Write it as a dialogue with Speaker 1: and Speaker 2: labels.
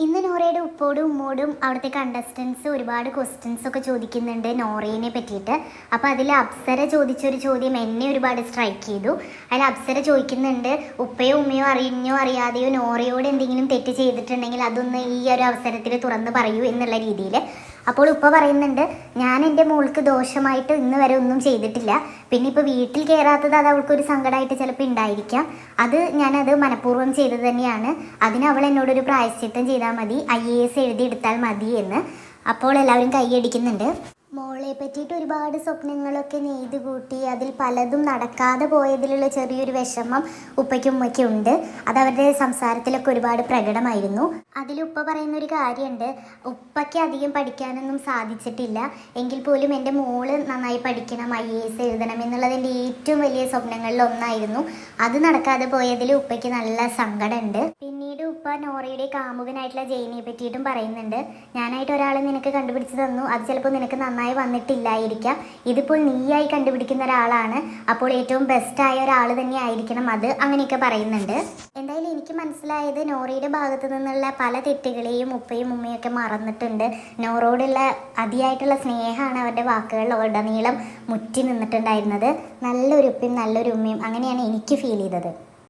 Speaker 1: ഇന്ന് നോറയുടെ ഉപ്പോടും ഉമ്മോടും അവിടുത്തെ കണ്ടസ്റ്റൻസ് ഒരുപാട് ക്വസ്റ്റ്യൻസ് ഒക്കെ ചോദിക്കുന്നുണ്ട് നോറയെ പറ്റിയിട്ട്. അപ്പോൾ അതിൽ അപ്സര ചോദിച്ചൊരു ചോദ്യം എന്നെ ഒരുപാട് സ്ട്രൈക്ക് ചെയ്തു. അതിൽ അപ്സര ചോദിക്കുന്നുണ്ട്, ഉപ്പയോ ഉമ്മയോ അറിഞ്ഞോ അറിയാതെയോ നോറയോട് എന്തെങ്കിലും തെറ്റ് ചെയ്തിട്ടുണ്ടെങ്കിൽ അതൊന്ന് ഈ ഒരു അവസരത്തിൽ തുറന്ന് പറയൂ എന്നുള്ള രീതിയിൽ. അപ്പോൾ ഉപ്പ പറയുന്നുണ്ട്, ഞാൻ എൻ്റെ മോൾക്ക് ദോഷമായിട്ട് ഇന്ന് വരെ ഒന്നും ചെയ്തിട്ടില്ല. പിന്നെ ഇപ്പോൾ വീട്ടിൽ കയറാത്തത് അത് അവൾക്കൊരു സങ്കടമായിട്ട് ചിലപ്പോൾ ഉണ്ടായിരിക്കാം. ഞാനത് മനഃപൂർവ്വം ചെയ്തത് തന്നെയാണ്. അതിന് അവൾ എന്നോടൊരു പ്രായശ്ചിത്തം ചെയ്താൽ മതി, IAS എഴുതിയെടുത്താൽ മതി എന്ന്. അപ്പോൾ എല്ലാവരും കൈയടിക്കുന്നുണ്ട്. മോളെ പറ്റിയിട്ട് ഒരുപാട് സ്വപ്നങ്ങളൊക്കെ നെയ്ത് കൂട്ടി അതിൽ പലതും നടക്കാതെ പോയതിലുള്ള ചെറിയൊരു വിഷമം ഉപ്പയ്ക്കും ഉമ്മയ്ക്കും ഉണ്ട്. അതവരുടെ സംസാരത്തിലൊക്കെ ഒരുപാട് പ്രകടമായിരുന്നു. അതിലുപ്പ പറയുന്നൊരു കാര്യമുണ്ട്, ഉപ്പയ്ക്ക് അധികം പഠിക്കാനൊന്നും സാധിച്ചിട്ടില്ല എങ്കിൽ പോലും എൻ്റെ മോള് നന്നായി പഠിക്കണം, IAS എഴുതണം എന്നുള്ളത് എൻ്റെ ഏറ്റവും വലിയ സ്വപ്നങ്ങളിൽ ഒന്നായിരുന്നു. അത് നടക്കാതെ പോയതിൽ ഉപ്പയ്ക്ക് നല്ല സങ്കടമുണ്ട്. പിന്നീട് ഉപ്പ നോറയുടെ കാമുകനായിട്ടുള്ള ജെയിനിയെ പറ്റിയിട്ടും പറയുന്നുണ്ട്, ഞാനായിട്ട് ഒരാളെ നിനക്ക് കണ്ടുപിടിച്ച് തന്നു, അത് ചിലപ്പോൾ നിനക്ക് നന്നായി വന്നിട്ടില്ലായിരിക്കാം. ഇതിപ്പോൾ നീയായി കണ്ടുപിടിക്കുന്ന ഒരാളാണ്, അപ്പോൾ ഏറ്റവും ബെസ്റ്റായ ഒരാൾ തന്നെ ആയിരിക്കണം അത്, അങ്ങനെയൊക്കെ പറയുന്നുണ്ട്. എന്തായാലും എനിക്ക് മനസ്സിലായത് നോറയുടെ ഭാഗത്തു നിന്നുള്ള പല തെറ്റുകളെയും ഉപ്പയും ഉമ്മയൊക്കെ മറന്നിട്ടുണ്ട്. നോറോടുള്ള അതിയായിട്ടുള്ള സ്നേഹമാണ് അവരുടെ വാക്കുകളിൽ ഉടനീളം മുറ്റി നിന്നിട്ടുണ്ടായിരുന്നത്. നല്ലൊരു ഉപ്പയും നല്ലൊരു ഉമ്മയും, അങ്ങനെയാണ് എനിക്ക് ഫീൽ ചെയ്തത്.